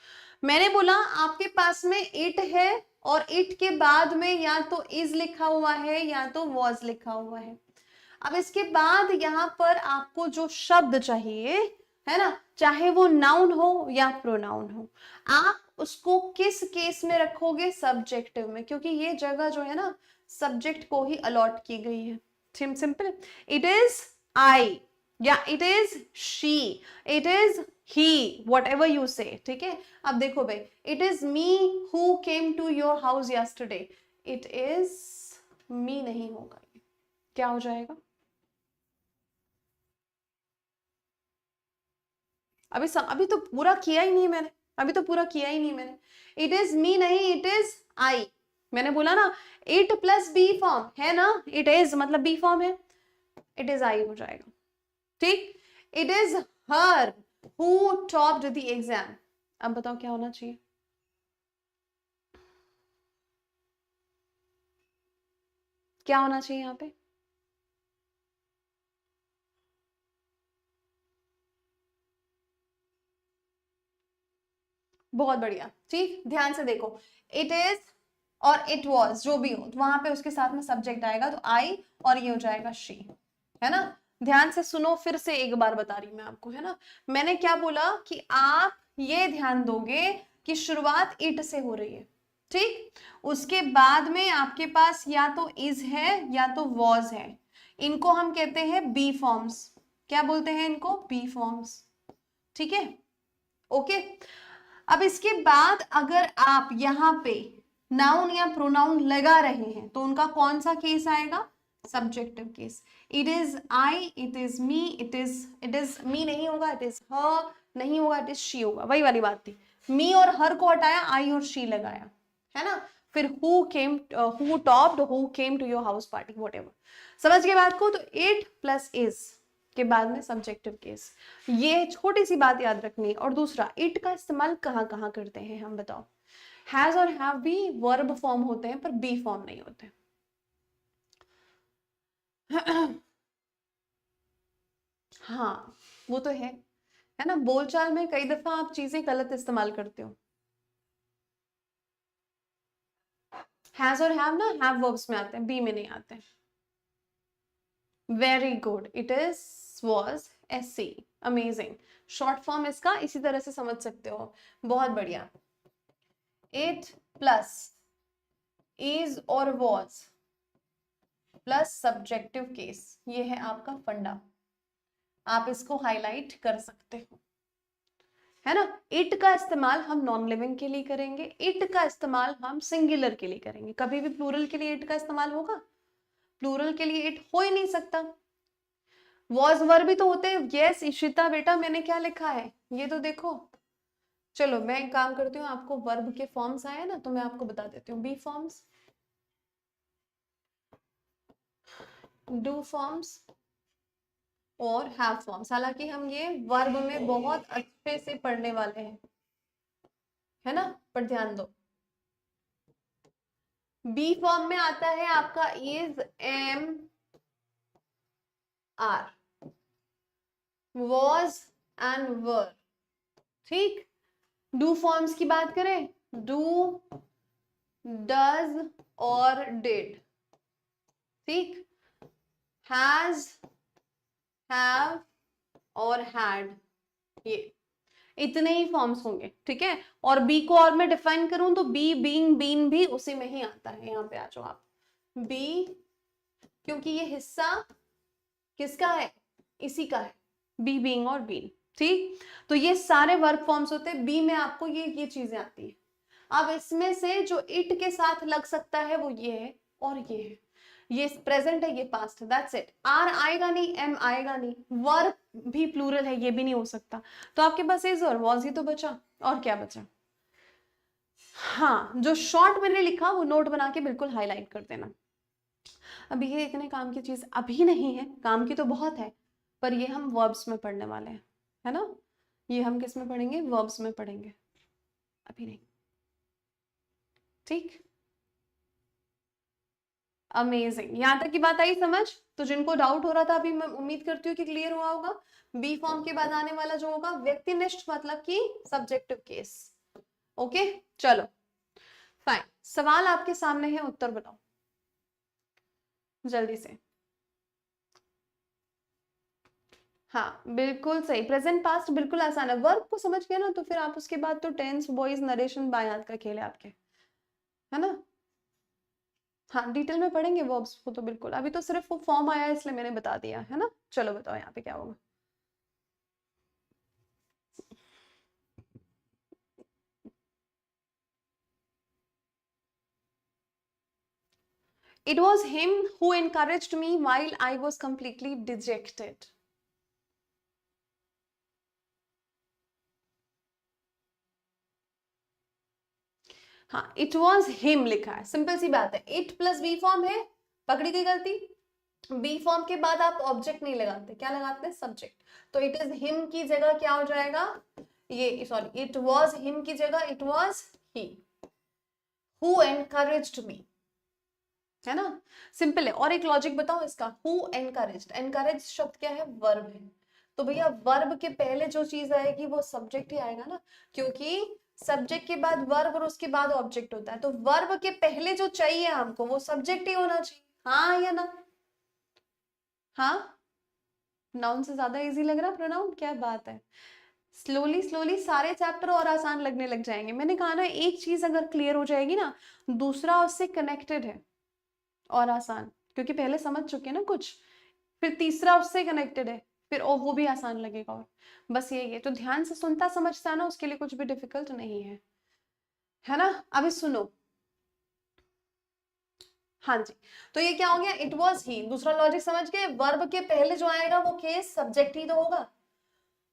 मैंने बोला आपके पास में इट है और इट के बाद में या तो इज लिखा हुआ है या तो वॉज लिखा हुआ है। अब इसके बाद यहाँ पर आपको जो शब्द चाहिए, है ना, चाहे वो नाउन हो या प्रोनाउन हो, आप उसको किस केस में रखोगे, सब्जेक्टिव में, क्योंकि ये जगह जो है ना सब्जेक्ट को ही अलॉट की गई है। सिंपल, इट इज आई या it is she, it is he, whatever you say, ठीक है। अब देखो भाई, it is me who came to your house yesterday, it is me नहीं होगा, क्या हो जाएगा, अभी तो पूरा किया ही नहीं मैंने, अभी तो पूरा किया ही नहीं मैंने। इट इज मी नहीं, इट इज आई, मैंने बोला ना इट प्लस बी फॉर्म है ना, इट इज मतलब बी फॉर्म है, इट इज आई हो जाएगा, ठीक। It is her who topped the exam, अब बताओ क्या होना चाहिए, क्या होना चाहिए यहाँ पे, बहुत बढ़िया, ठीक, ध्यान से देखो, इट इज और इट वॉज जो भी हो, तो वहां पे उसके साथ में सब्जेक्ट आएगा, तो आई और ये हो जाएगा शी, है ना। ध्यान से सुनो, फिर से एक बार बता रही मैं आपको, है ना। मैंने क्या बोला कि आप ये ध्यान दोगे कि शुरुआत इट से हो रही है, ठीक, उसके बाद में आपके पास या तो इज है या तो वॉज है, इनको हम कहते हैं बी फॉर्म्स, क्या बोलते हैं इनको, बी फॉर्म्स, ठीक है, ओके। अब इसके बाद अगर आप यहाँ पे नाउन या प्रोनाउन लगा रहे हैं तो उनका कौन सा केस आएगा, subjective case. It is I, it is me, it is me नहीं होगा, इट इज हर नहीं होगा, इट इज शी होगा, वही वाली बात थी, मी और हर को हटाया, आई और शी लगाया, है ना। फिर who topped, who came to your house party, whatever, समझ गए बात को। तो इट प्लस इज के बाद में सब्जेक्टिव केस, ये छोटी सी बात याद रखनी है। और दूसरा, इट का इस्तेमाल कहाँ कहाँ करते हैं हम बताओ, हैज और हैव भी वर्ब फॉर्म होते हैं पर बी फॉर्म नहीं होते। हाँ वो तो है ना, बोलचाल में कई दफा आप चीजें गलत इस्तेमाल करते हो। हैज और हैव ना हैव वर्ब्स में आते हैं, बी में नहीं आते हैं। Very good, it is was, S, amazing, short form इसका इसी तरह से समझ सकते हो, बहुत बढ़िया। इट प्लस इज और वॉज प्लस सब्जेक्टिव केस, ये है आपका फंडा, आप इसको हाईलाइट कर सकते हो, है ना। इट का इस्तेमाल हम नॉन लिविंग के लिए करेंगे, इट का इस्तेमाल हम सिंगुलर के लिए करेंगे, कभी भी प्लूरल के लिए इट का इस्तेमाल होगा, प्लूरल के लिए इट हो ही नहीं सकता। वॉज वर्ब भी तो होते हैं। यस इशिता बेटा, मैंने क्या लिखा है ये तो देखो। चलो मैं एक काम करती हूँ, आपको वर्ब के फॉर्म्स आए ना तो मैं आपको बता देती हूँ। बी फॉर्म्स, डू फॉर्म्स और हैव फॉर्म्स। हालांकि हम ये वर्ब में बहुत अच्छे से पढ़ने वाले हैं, है ना, पर ध्यान दो। बी फॉर्म में आता है आपका is, am, are, was and were. ठीक। डू फॉर्म्स की बात करें, डू, डज और डिड। ठीक। हैज, हैव और हैड, ये इतने ही फॉर्म्स होंगे। ठीक है। और बी को और मैं डिफाइन करूं तो बी, बीइंग, बीन भी उसी में ही आता है। यहाँ पे आ जाओ आप। बी, क्योंकि ये हिस्सा किसका है, इसी का है, बी, बीइंग और बीन। ठीक। तो ये सारे वर्ब फॉर्म्स होते हैं। बी में आपको ये चीजें आती है। अब इसमें से जो इट के साथ लग सकता है वो ये है और ये है। ये प्रेजेंट है, ये पास्ट है, दैट्स इट। आर आएगा नहीं, एम आएगा नहीं, वर्ब भी प्लूरल है, ये भी नहीं हो सकता। तो आपके पास इज और वॉज ही तो बचा, और क्या बचा। हाँ, जो शॉर्ट मैंने लिखा वो नोट बना के बिल्कुल हाईलाइट कर देना। अभी ये इतने काम की चीज अभी नहीं है, काम की तो बहुत है, पर ये हम वर्ब्स में पढ़ने वाले हैं, है ना। ये हम किस में पढ़ेंगे, वर्ब्स में पढ़ेंगे, अभी नहीं। ठीक। अमेजिंग, यहां तक की बात आई समझ। तो जिनको डाउट हो रहा था अभी, मैं उम्मीद करती हूँ कि क्लियर हुआ होगा। बी फॉर्म के बाद आने वाला जो होगा व्यक्तिनिष्ठ, मतलब कि सब्जेक्टिव केस। ओके चलो फाइन। सवाल आपके सामने है, उत्तर बताओ जल्दी से। हाँ बिल्कुल सही, प्रेजेंट पास्ट बिल्कुल आसान है। वर्ब को समझ गया ना तो फिर आप उसके बाद तो टेंस, वॉइस, नरेशन बाय हाथ का खेल है आपके, है ना। हाँ डिटेल में पढ़ेंगे वर्ब्स को तो बिल्कुल, अभी तो सिर्फ वो फॉर्म आया है इसलिए मैंने बता दिया, है ना। चलो बताओ यहाँ पे क्या होगा। It was him who encouraged me while I was completely dejected. हाँ इट वॉज हिम लिखा है, सिंपल सी बात है। इट प्लस बी फॉर्म है, पकड़ी गई गलती। बी फॉर्म के बाद आप ऑब्जेक्ट नहीं लगाते, क्या लगाते हैं, सब्जेक्ट। तो इट इज हिम की जगह क्या हो जाएगा, ये सॉरी, इट वॉज हिम की जगह it was he who encouraged me, है ना। सिंपल है। और एक लॉजिक बताओ इसका, हु एनकरेज्ड, एनकरेज शब्द क्या है, वर्ब है। तो भैया वर्ब के पहले जो चीज आएगी वो सब्जेक्ट ही आएगा ना, क्योंकि सब्जेक्ट के बाद वर्ब और उसके बाद ऑब्जेक्ट होता है। तो वर्ब के पहले जो चाहिए हमको वो सब्जेक्ट ही होना चाहिए, हाँ या ना। हाँ, नाउन से ज्यादा इजी लग रहा प्रोनाउन, क्या बात है। स्लोली स्लोली सारे चैप्टर और आसान लगने लग जाएंगे। मैंने कहा ना, एक चीज अगर क्लियर हो जाएगी ना, दूसरा उससे कनेक्टेड है और आसान, क्योंकि पहले समझ चुके हैं ना कुछ, फिर तीसरा उससे कनेक्टेड है, फिर वो भी आसान लगेगा। और बस यही है, तो ध्यान से सुनता समझता ना, उसके लिए कुछ भी डिफिकल्ट नहीं है ना। अभी सुनो, हाँ जी। तो ये क्या हो गया, इट वॉज ही, दूसरा लॉजिक समझ गए। वर्ब के पहले जो आएगा वो केस सब्जेक्ट ही तो होगा।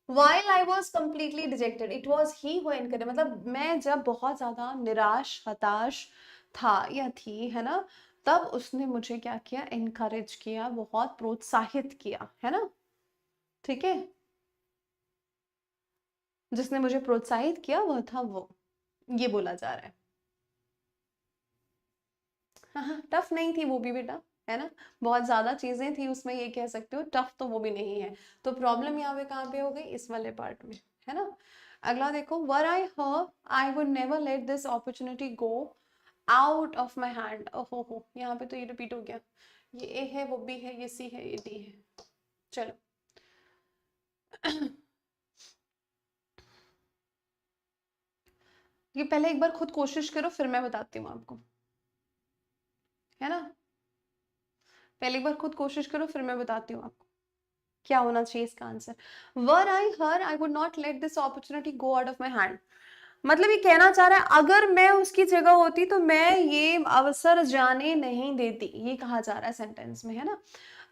While I was completely dejected, it was he who encouraged, मतलब मैं जब बहुत ज्यादा निराश, हताश था या थी, है ना, तब उसने मुझे क्या किया, एनकरेज किया, बहुत प्रोत्साहित किया, है ना। ठीक है, जिसने मुझे प्रोत्साहित किया वह था वो, ये बोला जा रहा है। हाँ टफ नहीं थी वो भी बेटा, है ना। बहुत ज्यादा चीजें थी उसमें, ये कह सकते हो, टफ तो वो भी नहीं है। तो प्रॉब्लम यहाँ पे कहाँ पे हो गई, इस वाले पार्ट में, है ना। अगला देखो, were I her I would never let this opportunity go out of my hand. ओहो हो, यहाँ पे तो ये रिपीट हो गया। ये ए है, वो बी है, ये सी है, ये डी है। चलो ये पहले एक बार खुद कोशिश करो, फिर मैं बताती हूँ आपको, है ना। पहले एक बार खुद कोशिश करो, फिर मैं बताती हूँ आपको क्या होना चाहिए इसका answer. Were I her I would not let this opportunity go out of my hand, मतलब ये कहना चाह रहा है अगर मैं उसकी जगह होती तो मैं ये अवसर जाने नहीं देती, ये कहा जा रहा है सेंटेंस में, है ना।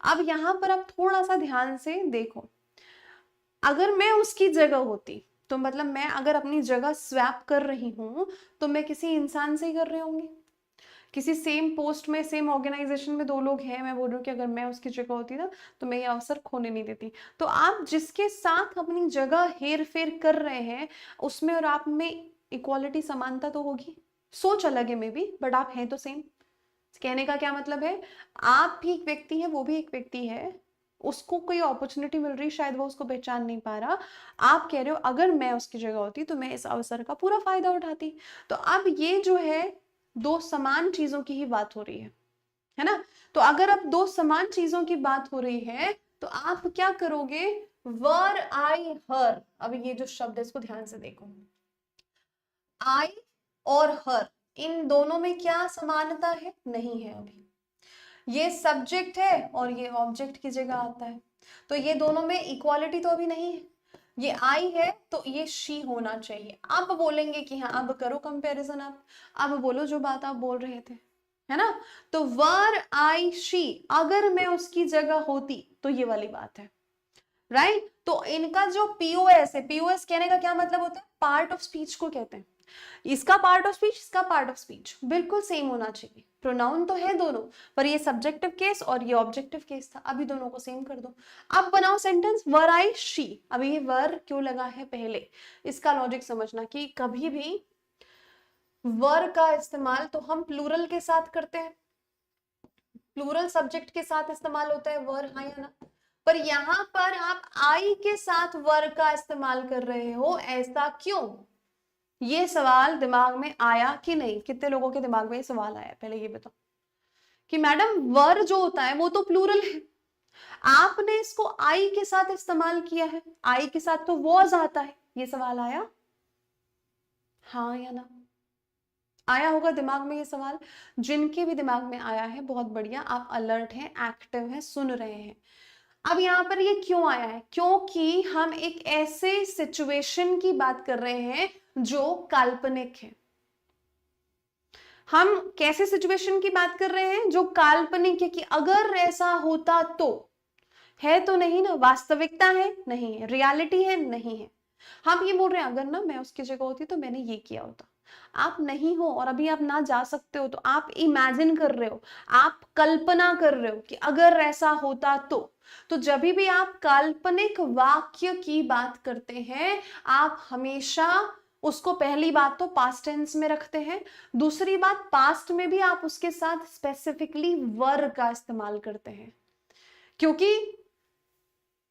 अब यहाँ पर आप थोड़ा सा ध्यान से देखो, अगर मैं उसकी जगह होती तो मतलब मैं अगर अपनी जगह स्वैप कर रही हूं तो मैं किसी इंसान से ही कर रही होंगी, किसी सेम पोस्ट में सेम ऑर्गेनाइजेशन में दो लोग हैं, मैं बोल रही हूँ कि अगर मैं उसकी जगह होती ना तो मैं ये अवसर खोने नहीं देती। तो आप जिसके साथ अपनी जगह हेर फेर कर रहे हैं उसमें और आप में इक्वालिटी, समानता तो होगी। सोच अलग है मे बी, बट आप हैं तो सेम। कहने का क्या मतलब है, आप भी एक व्यक्ति है, वो भी एक व्यक्ति है, उसको कोई अपॉर्चुनिटी मिल रही, शायद वो उसको पहचान नहीं पा रहा। आप कह रहे हो अगर मैं उसकी जगह होती तो मैं इस अवसर का पूरा फायदा उठाती। तो अब ये जो है दो समान चीजों की ही बात हो रही है ना। तो अगर अब दो समान चीजों की बात हो रही है तो आप क्या करोगे, वर आई हर। अब ये जो शब्द है इसको ध्यान से देखो, आई और हर, इन दोनों में क्या समानता है, नहीं है। अभी ये सब्जेक्ट है और ये ऑब्जेक्ट की जगह आता है, तो ये दोनों में इक्वालिटी तो अभी नहीं है। ये आई है तो ये शी होना चाहिए। अब बोलेंगे कि हाँ, अब करो कंपैरिजन, आप अब बोलो जो बात आप बोल रहे थे, है ना। तो वर आई शी, अगर मैं उसकी जगह होती तो ये वाली बात है, राइट। तो इनका जो पीओएस है, पीओएस कहने का क्या मतलब होता है, पार्ट ऑफ स्पीच को कहते हैं। इसका पार्ट ऑफ स्पीच, इसका पार्ट ऑफ स्पीच बिल्कुल सेम होना चाहिए। प्रोनाउन तो है दोनों, पर ये सब्जेक्टिव केस और ये ऑब्जेक्टिव केस था, अभी दोनों को सेम कर दो। अब बनाओ सेंटेंस, वर आई शी। अभी ये वर क्यों लगा है पहले, इसका लॉजिक समझना कि कभी भी वर का इस्तेमाल तो हम प्लूरल के साथ करते हैं, प्लूरल सब्जेक्ट के साथ इस्तेमाल होता है वर, हाँ या ना। पर यहां पर आप आई के साथ वर का इस्तेमाल कर रहे हो, ऐसा क्यों? ये सवाल दिमाग में आया कि नहीं? कितने लोगों के दिमाग में ये सवाल आया, पहले ये बताओ कि मैडम वर जो होता है वो तो प्लूरल है, आपने इसको आई के साथ इस्तेमाल किया है, आई के साथ तो वॉज आता है। ये सवाल आया, हाँ या ना? आया होगा दिमाग में ये सवाल। जिनके भी दिमाग में आया है बहुत बढ़िया, आप अलर्ट हैं, एक्टिव हैं, सुन रहे हैं। अब यहाँ पर ये क्यों आया है, क्योंकि हम एक ऐसे सिचुएशन की बात कर रहे हैं जो काल्पनिक है। हम कैसे सिचुएशन की बात कर रहे हैं जो काल्पनिक है, कि अगर ऐसा होता तो, है तो नहीं ना, वास्तविकता है नहीं है, रियलिटी है नहीं है। हम ये बोल रहे हैं अगर ना मैं उसकी जगह होती तो मैंने ये किया होता। आप नहीं हो और अभी आप ना जा सकते हो, तो आप इमेजिन कर रहे हो, आप कल्पना कर रहे हो कि अगर ऐसा होता तो जब भी आप काल्पनिक वाक्य की बात करते हैं, आप हमेशा उसको पहली बात तो पास्ट टेंस में रखते हैं, दूसरी बात पास्ट में भी आप उसके साथ स्पेसिफिकली वर का इस्तेमाल करते हैं, क्योंकि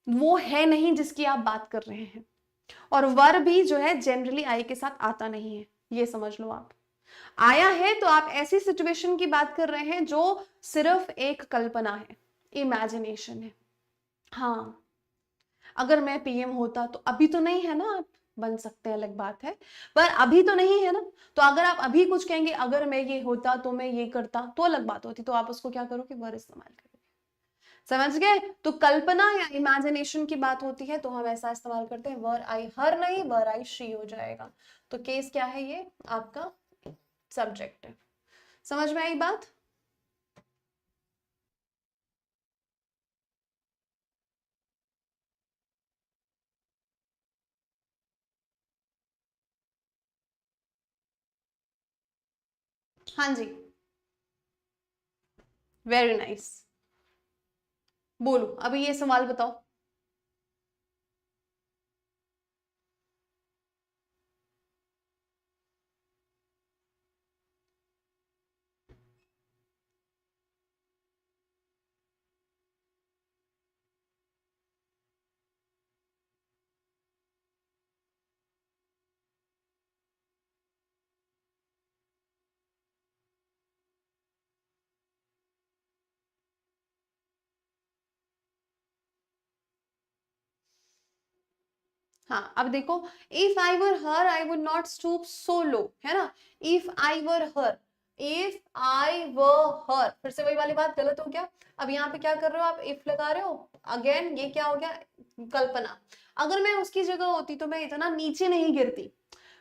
वो है नहीं जिसकी आप बात कर रहे हैं। और वर भी जो है जनरली आई के साथ आता नहीं है, ये समझ लो आप। आया है तो आप ऐसी सिचुएशन की बात कर रहे हैं जो सिर्फ एक कल्पना है, इमेजिनेशन है। हाँ, अगर मैं पीएम होता तो, अभी तो नहीं है ना, आप बन सकते हैं अलग बात है, पर अभी तो नहीं है ना। तो अगर आप अभी कुछ कहेंगे अगर मैं ये होता तो मैं ये करता, तो अलग बात होती, तो आप उसको क्या करोगे, वर इस्तेमाल करोगे। समझ गए? तो कल्पना या इमेजिनेशन की बात होती है तो हम ऐसा इस्तेमाल करते हैं, वर आई हर नहीं, वर आई शी हो जाएगा। तो केस क्या है, ये आपका सब्जेक्ट है। समझ में आई बात? हाँ जी, वेरी नाइस। बोलो अभी ये सवाल बताओ। हाँ, अब देखो, if I were her I would not stoop so low, है ना। If I were her, if I were हर, फिर से वही वाली बात, गलत हो गया। अब यहाँ पे क्या कर रहे हो आप, इफ लगा रहे हो, अगेन ये क्या हो गया, कल्पना। अगर मैं उसकी जगह होती तो मैं इतना नीचे नहीं गिरती।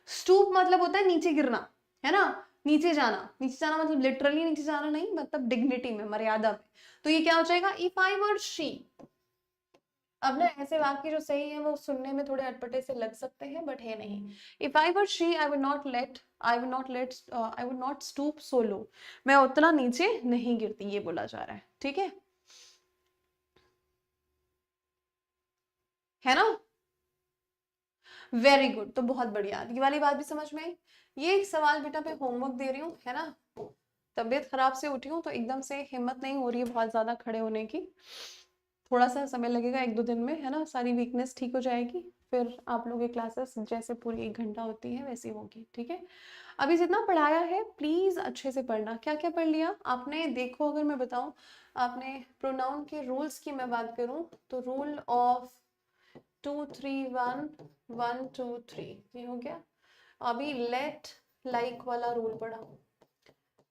स्टूप मतलब होता है नीचे गिरना, है ना। नीचे जाना मतलब लिटरली नीचे जाना नहीं, मतलब डिग्निटी में, मर्यादा में। तो ये क्या हो जाएगा, इफ आई वर शी। अब ना ऐसे वाक्य जो सही है वो सुनने में थोड़े अटपटे से लग सकते हैं, बट है नहीं। If I were she I would not stoop so low. मैं उतना नीचे नहीं गिरती, ये बोला जा रहा है, ठीक है ना। वेरी गुड, तो बहुत बढ़िया, ये वाली बात भी समझ में आई। ये एक सवाल बेटा मैं होमवर्क दे रही हूँ, है ना। तबीयत खराब से उठी हूँ तो एकदम से हिम्मत नहीं हो रही है बहुत ज्यादा खड़े होने की। थोड़ा सा समय लगेगा, 1-2 दिन में, है ना, सारी वीकनेस ठीक हो जाएगी। फिर आप लोगों की क्लासेस जैसे पूरी 1 घंटा होती है वैसी होगी, ठीक है। अभी जितना पढ़ाया है प्लीज अच्छे से पढ़ना। क्या क्या पढ़ लिया आपने, देखो अगर मैं बताऊं, आपने प्रोनाउन के रूल्स की मैं बात करूं तो रूल ऑफ 2-3-1 1-2-3 ये हो गया। अभी लेट लाइक वाला रूल पढ़ा,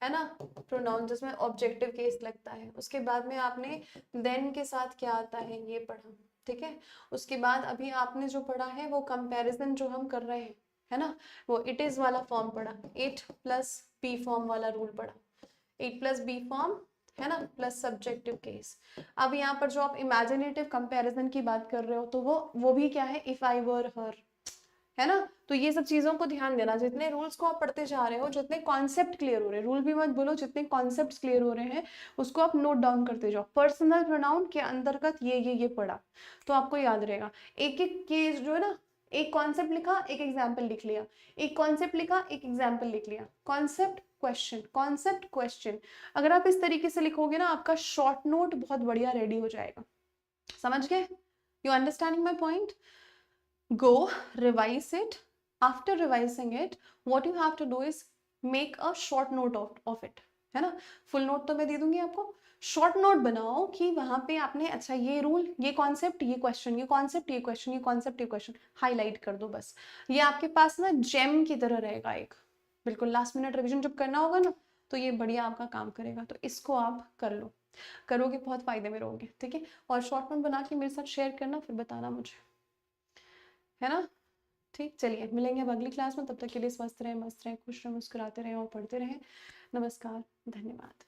है ना, प्रोनाउन जिसमें ऑब्जेक्टिव केस लगता है। उसके बाद में आपने देन के साथ क्या आता है ये पढ़ा, ठीक है। उसके बाद अभी आपने जो पढ़ा है वो कंपैरिजन जो हम कर रहे हैं, है ना, वो इट इज वाला फॉर्म पढ़ा, इट प्लस बी फॉर्म वाला रूल पढ़ा, इट प्लस बी फॉर्म, है ना, प्लस सब्जेक्टिव केस। अब यहाँ पर जो आप इमेजिनेटिव कंपैरिजन की बात कर रहे हो तो वो भी क्या है, इफ आई वर हर, है ना। तो ये सब चीजों को ध्यान देना, जितने रूल्स को आप पढ़ते जा रहे हो, जितने कॉन्सेप्ट क्लियर हो रहे हैं, रूल भी मत बोलो, जितने कॉन्सेप्ट क्लियर हो रहे हैं उसको आप नोट डाउन करते जाओ। पर्सनल प्रोनाउन के अंतर्गत ये पढ़ा तो आपको याद रहेगा। एक एक केस जो है ना, एक कॉन्सेप्ट लिखा, एक एग्जाम्पल लिख लिया, एक कॉन्सेप्ट लिखा, एक एग्जाम्पल लिख लिया, कॉन्सेप्ट क्वेश्चन। अगर आप इस तरीके से लिखोगे ना, आपका शॉर्ट नोट बहुत बढ़िया रेडी हो जाएगा। समझ गए, you understanding my point. Go revise it. After revising it, what you have to do is make a short note of it, है ना। फुल नोट तो मैं दे दूंगी आपको, शॉर्ट नोट बनाओ कि वहां पे आपने अच्छा ये रूल, ये कॉन्सेप्ट, ये क्वेश्चन, ये कॉन्सेप्ट, ये क्वेश्चन, ये कॉन्सेप्ट, ये क्वेश्चन हाईलाइट कर दो बस। ये आपके पास ना जेम की तरह रहेगा एक, बिल्कुल लास्ट मिनट रिविजन जब करना होगा ना तो ये बढ़िया आपका काम करेगा। तो इसको आप कर लो, करोगे बहुत फायदे में रहोगे, ठीक है। और शॉर्ट नोट बना के मेरे साथ शेयर करना, फिर बताना मुझे, है ना। ठीक, चलिए मिलेंगे अब अगली क्लास में। तब तक के लिए स्वस्थ रहें, मस्त रहें, खुश रहें, मुस्कुराते रहें और पढ़ते रहें। नमस्कार, धन्यवाद।